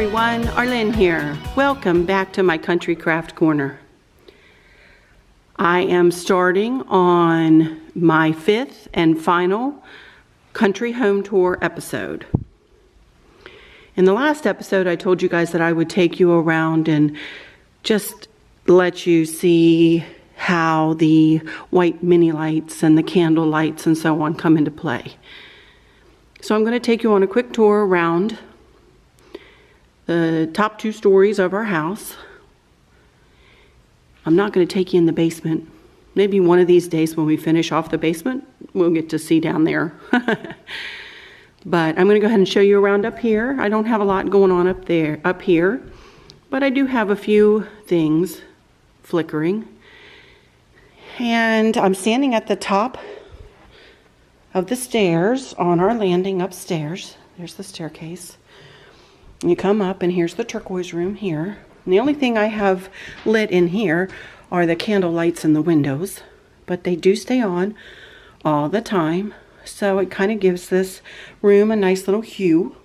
everyone, Arlene here. Welcome back to my Country Craft Corner. I am starting on my 5th and final country home tour episode. In the last episode, I told you guys that I would take you around and just let you see how the white mini lights and the candle lights and so on come into play. So I'm going to take you on a quick tour around the top 2 stories of our house. I'm not going to take you in the basement. Maybe one of these days when we finish off the basement, we'll get to see down there. But I'm going to go ahead and show you around up here. I don't have a lot going on up here, but I do have a few things flickering. And I'm standing at the top of the stairs on our landing upstairs. There's the staircase. You come up and here's the turquoise room here. And the only thing I have lit in here are the candle lights in the windows, but they do stay on all the time. So it kind of gives this room a nice little hue.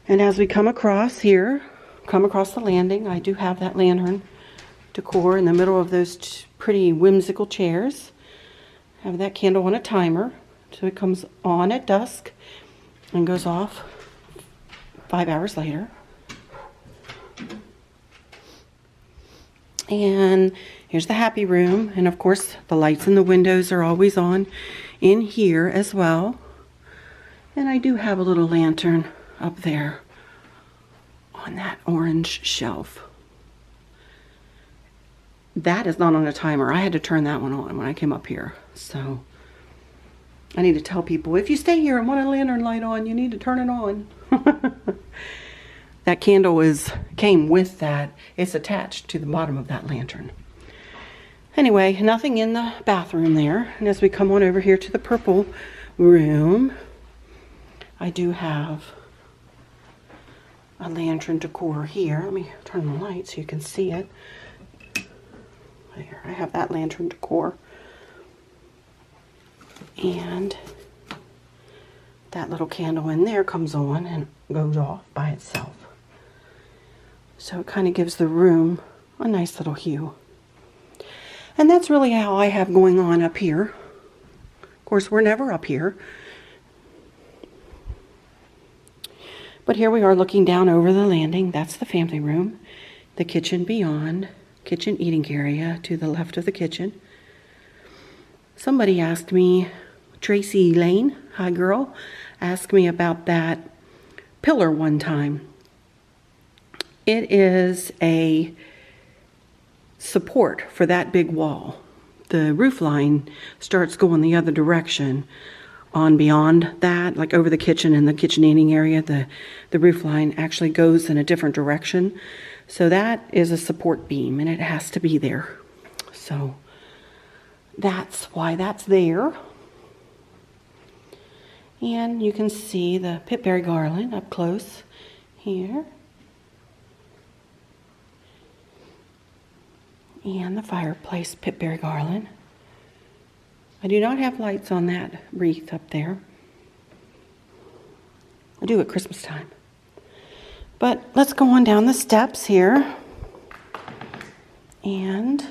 And as we come across here, come across the landing, I do have that lantern decor in the middle of those pretty whimsical chairs. I have that candle on a timer, so it comes on at dusk and goes off 5 hours later. And here's the happy room, and of course the lights in the windows are always on in here as well. And I do have a little lantern up there on that orange shelf. That is not on a timer. I had to turn that one on when I came up here. So I need to tell people, if you stay here and want a lantern light on, you need to turn it on. That candle came with that. It's attached to the bottom of that lantern. Anyway, nothing in the bathroom there. And as we come on over here to the purple room, I do have a lantern decor here. Let me turn the light so you can see it. There, I have that lantern decor. And that little candle in there comes on and goes off by itself. So it kind of gives the room a nice little hue. And that's really how I have going on up here. Of course, we're never up here. But here we are looking down over the landing. That's the family room. The kitchen beyond. Kitchen eating area to the left of the kitchen. Somebody asked me, Tracy Lane, hi girl, asked me about that pillar one time. It is a support for that big wall. The roof line starts going the other direction on beyond that, like over the kitchen and the kitchen eating area. The roof line actually goes in a different direction. So that is a support beam and it has to be there. So that's why that's there. And you can see the pitberry garland up close here. And the fireplace pitberry garland. I do not have lights on that wreath up there. I do at Christmas time. But let's go on down the steps here. And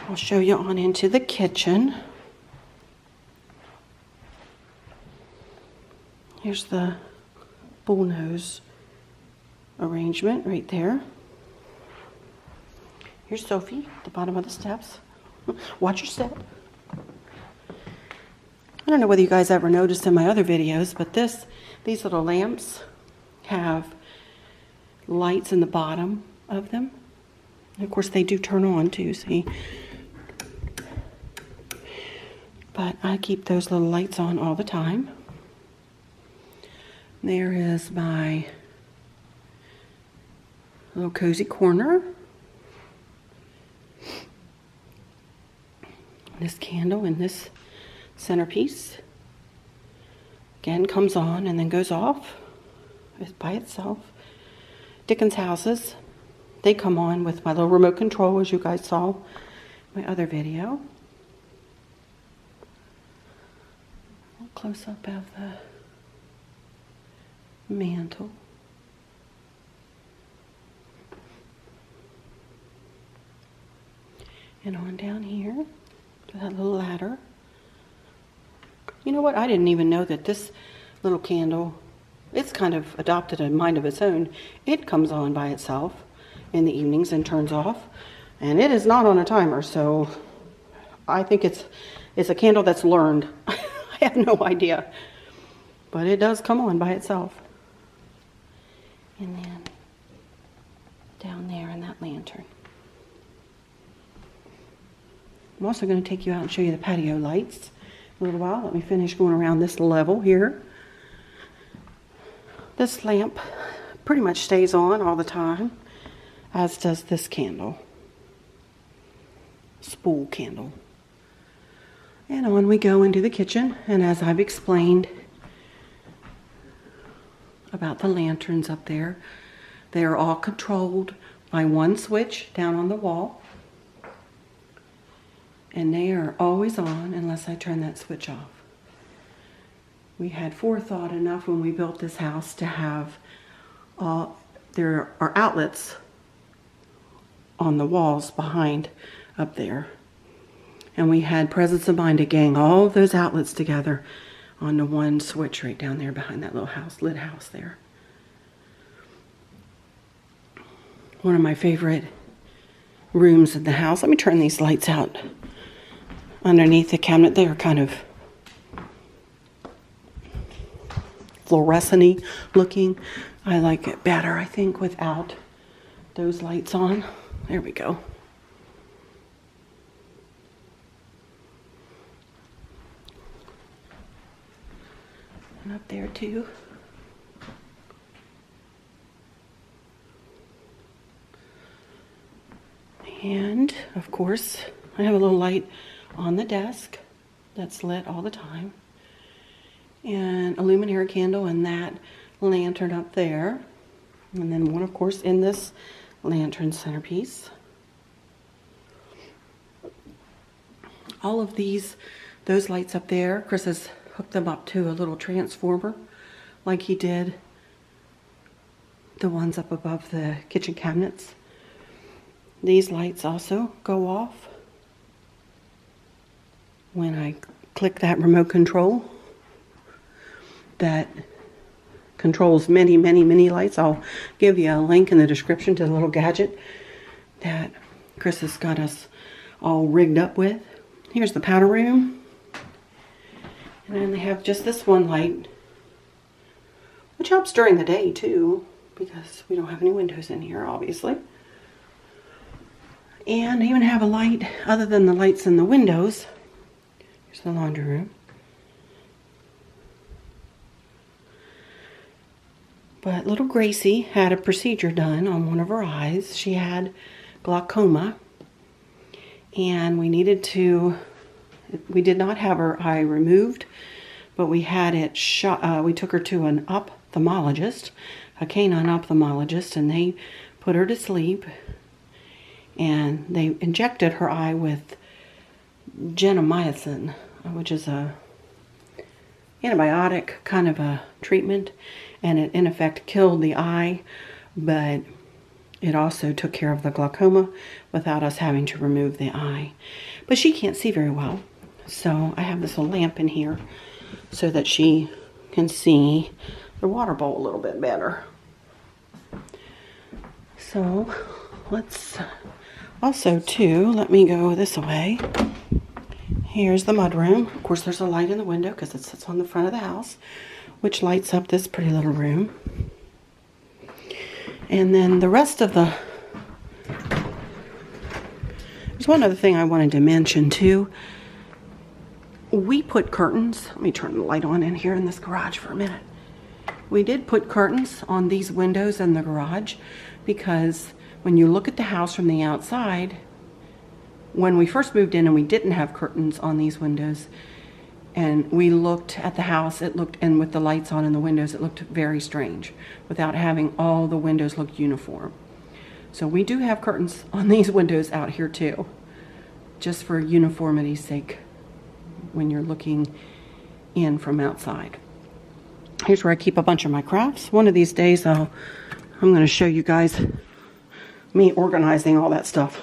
I'll show you on into the kitchen. Here's the bullnose arrangement right there. Here's Sophie at the bottom of the steps. Watch your step. I don't know whether you guys ever noticed in my other videos, but these little lamps have lights in the bottom of them. And of course they do turn on too, see? But I keep those little lights on all the time. There is my little cozy corner. This candle in this centerpiece again comes on and then goes off by itself. Dickens houses, they come on with my little remote control, as you guys saw in my other video. Close up of the mantle. And on down here to that little ladder. You know what? I didn't even know that this little candle, it's kind of adopted a mind of its own. It comes on by itself in the evenings and turns off. And it is not on a timer, so I think it's a candle that's learned. I have no idea. But it does come on by itself. And then down there in that lantern. I'm also going to take you out and show you the patio lights in a little while. Let me finish going around this level here. This lamp pretty much stays on all the time, as does this candle. Spool candle. And on we go into the kitchen, and as I've explained about the lanterns up there, they are all controlled by one switch down on the wall. And they are always on unless I turn that switch off. We had forethought enough when we built this house to have, there are outlets on the walls behind up there. And we had presence of mind to gang all of those outlets together on the one switch right down there behind that little house, lit house there. One of my favorite rooms in the house. Let me turn these lights out. Underneath the cabinet, they are kind of fluorescent-y looking. I like it better, I think, without those lights on. There we go. And up there too. And of course, I have a little light on the desk that's lit all the time, and a luminary candle in that lantern up there, and then one of course in this lantern centerpiece. All of those lights up there, Chris has hooked them up to a little transformer like he did the ones up above the kitchen cabinets. These lights also go off when I click that remote control that controls many, many, many lights. I'll give you a link in the description to the little gadget that Chris has got us all rigged up with. Here's the powder room. And then they have just this one light, which helps during the day too, because we don't have any windows in here, obviously. And I even have a light other than the lights in the windows. Here's the laundry room. But little Gracie had a procedure done on one of her eyes. She had glaucoma, and we did not have her eye removed, but we had it shot. We took her to an ophthalmologist, a canine ophthalmologist, and they put her to sleep, and they injected her eye with gentamicin, which is a antibiotic kind of a treatment, and it in effect killed the eye, but it also took care of the glaucoma without us having to remove the eye. But she can't see very well, so I have this little lamp in here so that she can see the water bowl a little bit better. So let's also too, let me go this way. Here's the mudroom. Of course, there's a light in the window because it sits on the front of the house, which lights up this pretty little room. And then the rest of the... There's one other thing I wanted to mention too. We put curtains. Let me turn the light on in here in this garage for a minute. We did put curtains on these windows in the garage because when you look at the house from the outside, when we first moved in and we didn't have curtains on these windows, and we looked at the house, and with the lights on in the windows, it looked very strange without having all the windows look uniform. So we do have curtains on these windows out here too, just for uniformity's sake when you're looking in from outside. Here's where I keep a bunch of my crafts. One of these days, I'm going to show you guys me organizing all that stuff.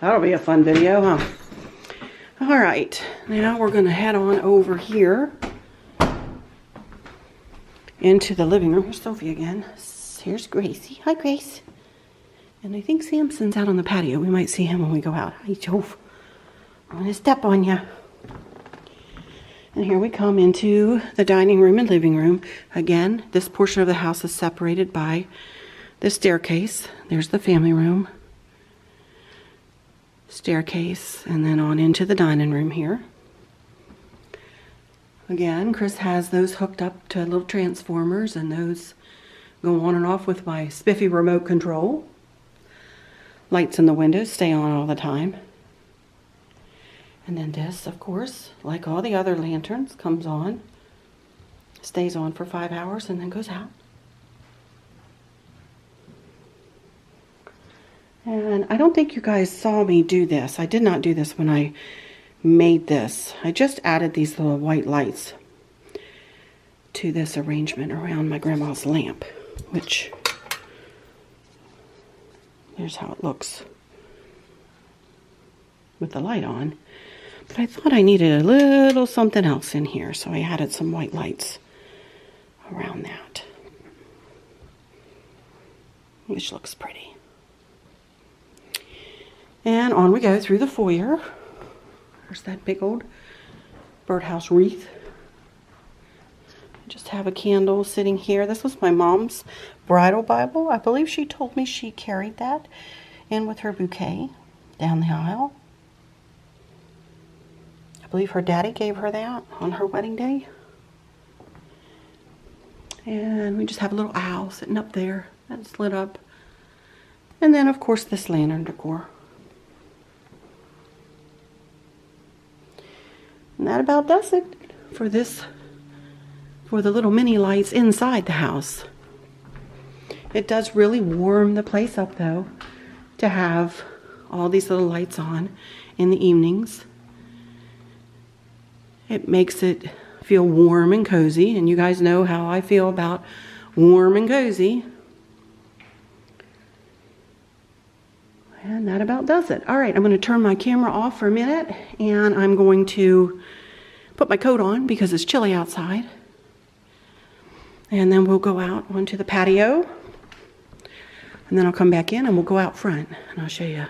That'll be a fun video, huh? All right, now we're going to head on over here into the living room. Here's Sophie again. Here's Gracie. Hi, Grace. And I think Samson's out on the patio. We might see him when we go out. Hi, Jove. I'm going to step on you. And here we come into the dining room and living room. Again, this portion of the house is separated by the staircase. There's the family room, staircase, and then on into the dining room here. Again, Chris has those hooked up to little transformers, and those go on and off with my spiffy remote control. Lights in the windows stay on all the time. And then this, of course, like all the other lanterns, comes on, stays on for 5 hours, and then goes out. And I don't think you guys saw me do this. I did not do this when I made this. I just added these little white lights to this arrangement around my grandma's lamp, which, here's how it looks with the light on. But I thought I needed a little something else in here, so I added some white lights around that, which looks pretty. And on we go through the foyer. There's that big old birdhouse wreath. I just have a candle sitting here. This was my mom's bridal Bible. I believe she told me she carried that in with her bouquet down the aisle. I believe her daddy gave her that on her wedding day. And we just have a little owl sitting up there that's lit up. And then, of course, this lantern decor. And that about does it for this, for the little mini lights inside the house. It does really warm the place up, though, to have all these little lights on in the evenings. It makes it feel warm and cozy, and you guys know how I feel about warm and cozy. And that about does it. All right, I'm going to turn my camera off for a minute, and I'm going to put my coat on because it's chilly outside. And then we'll go out onto the patio, and then I'll come back in and we'll go out front, and I'll show you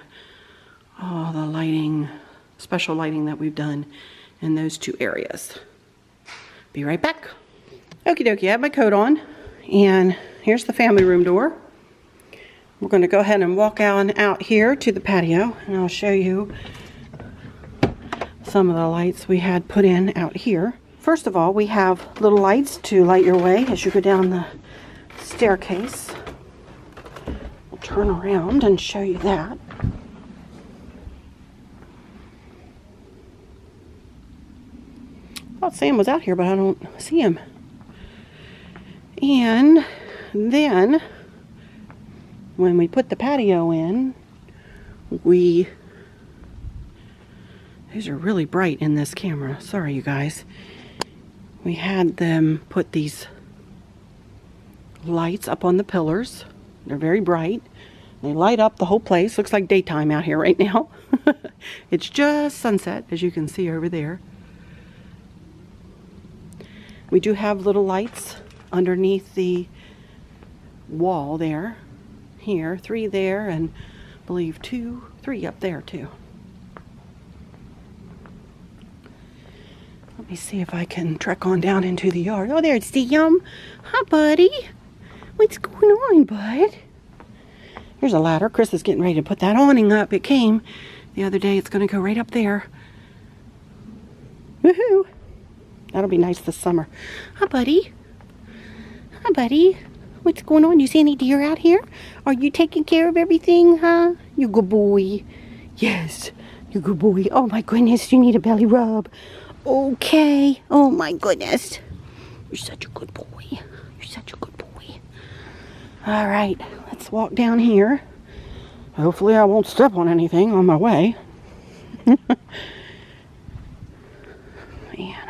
all the lighting, special lighting that we've done in those two areas. Be right back. Okie dokie, I have my coat on, and here's the family room door. We're going to go ahead and walk out here to the patio, and I'll show you some of the lights we had put in out here. First of all, we have little lights to light your way as you go down the staircase. We'll turn around and show you that. I thought Sam was out here, but I don't see him. And then when we put the patio in, these are really bright in this camera. Sorry, you guys. We had them put these lights up on the pillars. They're very bright. They light up the whole place. Looks like daytime out here right now. It's just sunset, as you can see over there. We do have little lights underneath the wall there. Here, 3 there, and I believe 2, 3 up there too. Let me see if I can trek on down into the yard. Oh, there's Sam. Hi, buddy. What's going on, bud? Here's a ladder. Chris is getting ready to put that awning up. It came the other day. It's going to go right up there. Woohoo! That'll be nice this summer. Hi, buddy. Hi, buddy. What's going on? You see any deer out here? Are you taking care of everything, huh? You good boy. Yes, you good boy. Oh, my goodness. You need a belly rub. Okay. Oh, my goodness. You're such a good boy. You're such a good boy. All right. Let's walk down here. Hopefully I won't step on anything on my way. And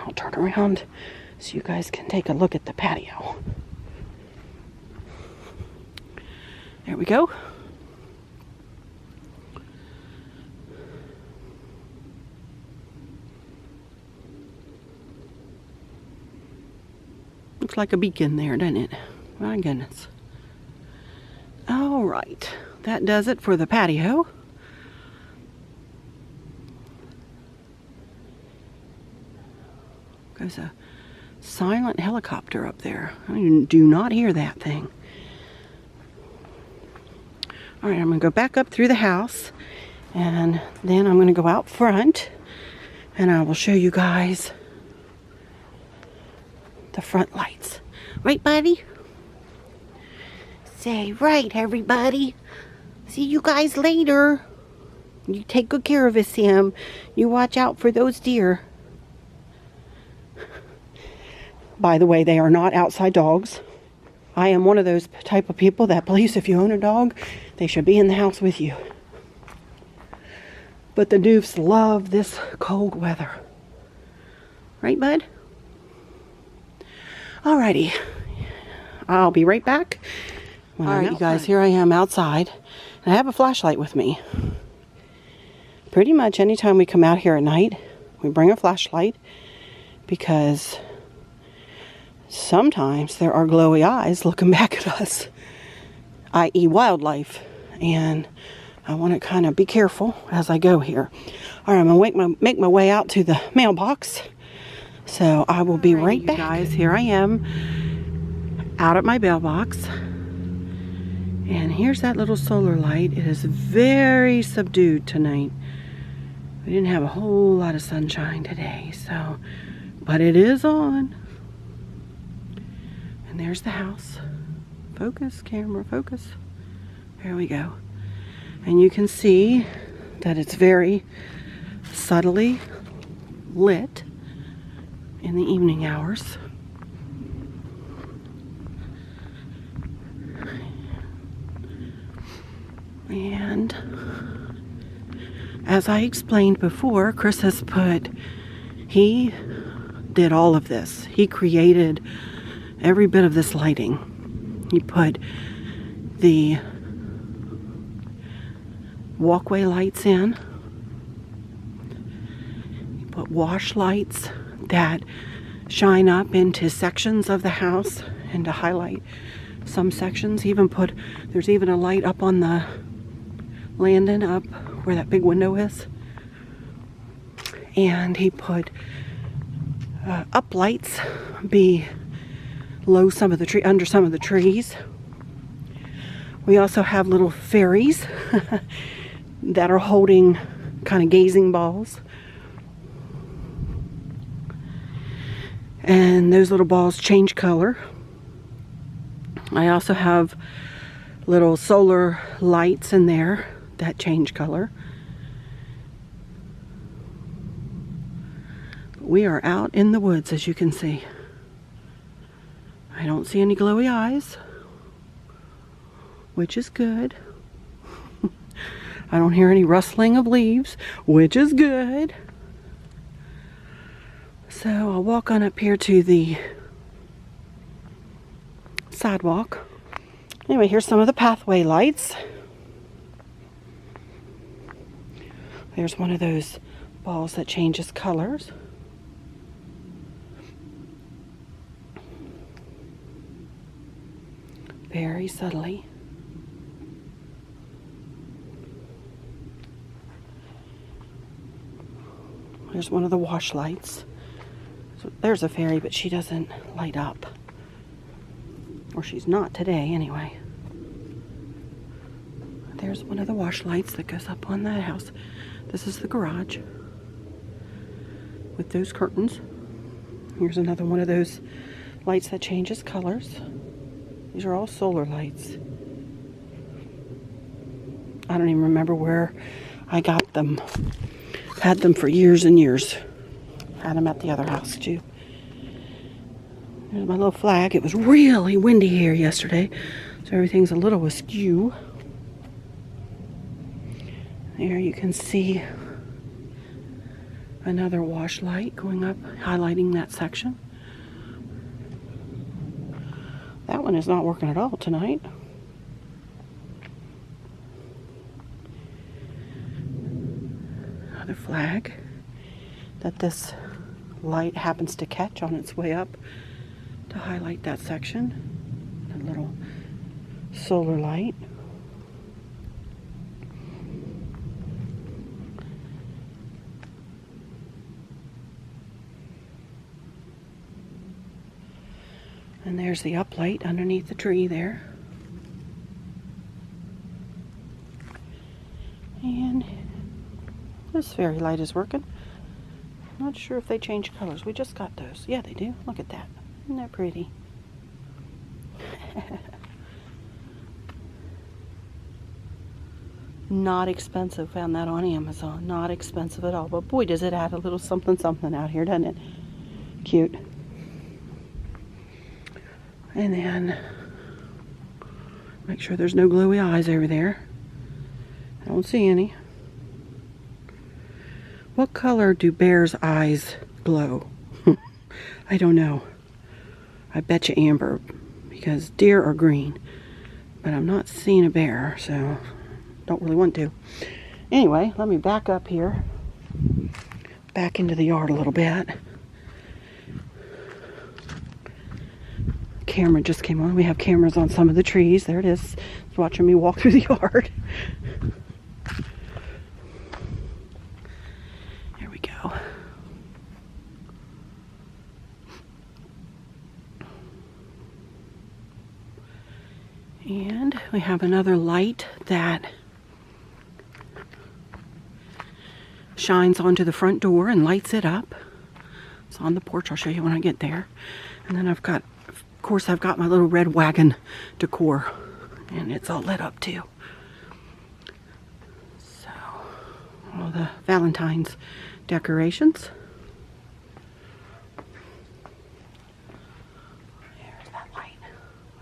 I'll turn around so you guys can take a look at the patio. There we go. Looks like a beacon there, doesn't it? My goodness. All right, that does it for the patio. There's a silent helicopter up there. I do not hear that thing. All right, I'm going to go back up through the house, and then I'm going to go out front, and I will show you guys the front lights. Right, buddy? Say right, everybody. See you guys later. You take good care of us, Sam. You watch out for those deer. By the way, they are not outside dogs. I am one of those type of people that believes if you own a dog, they should be in the house with you. But the doofs love this cold weather. Right, bud? Alrighty. I'll be right back. Alright, you guys, here I am outside. And I have a flashlight with me. Pretty much anytime we come out here at night, we bring a flashlight because sometimes there are glowy eyes looking back at us, i.e. wildlife, and I want to kind of be careful as I go here. All right, I'm going to make my way out to the mailbox, so I will be right back. Guys, here I am out at my mailbox, and here's that little solar light. It is very subdued tonight. We didn't have a whole lot of sunshine today, so, but it is on. And there's the house. Focus, camera, focus. There we go. And you can see that it's very subtly lit in the evening hours. And as I explained before, Chris has he did all of this. He created every bit of this lighting. He put the walkway lights in. He put wash lights that shine up into sections of the house and to highlight some sections. There's even a light up on the landing up where that big window is. And he put up lights under some of the trees. We also have little fairies that are holding kind of gazing balls. And those little balls change color. I also have little solar lights in there that change color. We are out in the woods, as you can see. I don't see any glowy eyes, which is good. I don't hear any rustling of leaves, which is good. So I'll walk on up here to the sidewalk. Anyway, here's some of the pathway lights. There's one of those balls that changes colors. Very subtly. There's one of the wash lights. So there's a fairy, but she doesn't light up. Or she's not today, anyway. There's one of the wash lights that goes up on that house. This is the garage with those curtains. Here's another one of those lights that changes colors. These are all solar lights. I don't even remember where I got them. Had them for years and years. Had them at the other house too. There's my little flag. It was really windy here yesterday, so everything's a little askew. There you can see another wash light going up, highlighting that section. one is not working at all tonight. Another flag that this light happens to catch on its way up to highlight that section. A little solar light. And there's the uplight underneath the tree there. And this fairy light is working. Not sure if they change colors. We just got those. Yeah, they do. Look at that. Isn't that pretty? Not expensive. Found that on Amazon. Not expensive at all. But boy, does it add a little something something out here, doesn't it? Cute. And then make sure there's no glowy eyes over there. I don't see any. What color do bears' eyes glow? I don't know. I bet you amber, because deer are green. But I'm not seeing a bear, so don't really want to. Anyway, let me back up here. Back into the yard a little bit. Camera just came on. We have cameras on some of the trees. There it is. It's watching me walk through the yard. Here we go. And we have another light that shines onto the front door and lights it up. It's on the porch. I'll show you when I get there. And then of course, I've got my little red wagon decor, and it's all lit up too. So, all the Valentine's decorations. There's that light.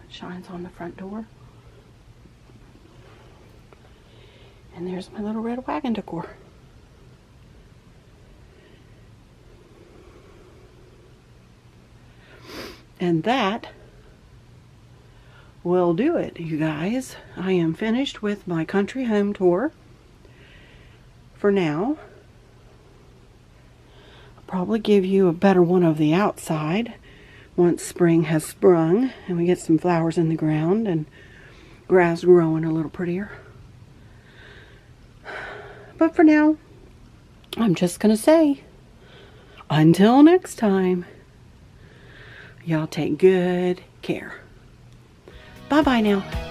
It shines on the front door. And there's my little red wagon decor. And that will do it, you guys. I am finished with my country home tour for now. I'll probably give you a better one of the outside once spring has sprung and we get some flowers in the ground and grass growing a little prettier. But for now, I'm just going to say, until next time, y'all take good care. Bye-bye now.